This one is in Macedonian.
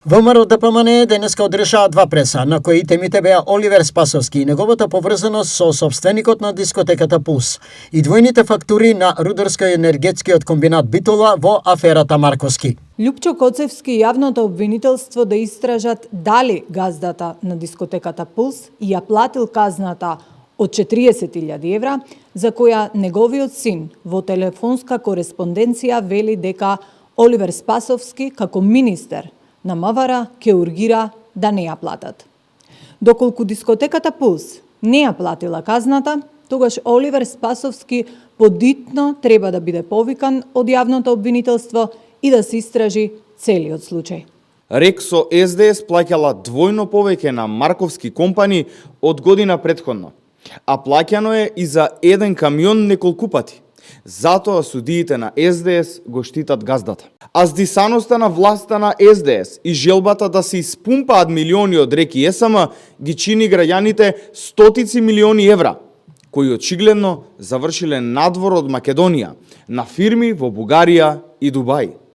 ВМРО ДПМН денеска одрешаа два преса, на кои темите беа Оливер Спасовски и неговата поврзаност со собственикот на дискотеката Пулс и двојните фактури на рударско-енергетскиот комбинат Битола во аферата Марковски. Лјупчо Коцевски и јавното обвинителство да истражат дали газдата на дискотеката Пулс ја платил казната од 40.000 евра, за која неговиот син во телефонска кореспонденција вели дека Оливер Спасовски, како министер на МВР, ќе ургира да не ја платат. Доколку дискотеката Пулс не ја платила казната, тогаш Оливер Спасовски подитно треба да биде повикан од јавното обвинителство и да се истражи целиот случај. Рексо СДС плаќала двојно повеќе на Марковски компани од година претходно, а плаќано е и за еден камион неколку пати. Затоа судиите на СДС го штитат газдата. А здисаноста на власта на СДС и желбата да се испумпаат милиони од реки СМ ги чини граѓаните стотици милиони евра, кои очигледно завршиле надвор од Македонија, на фирми во Бугарија и Дубај.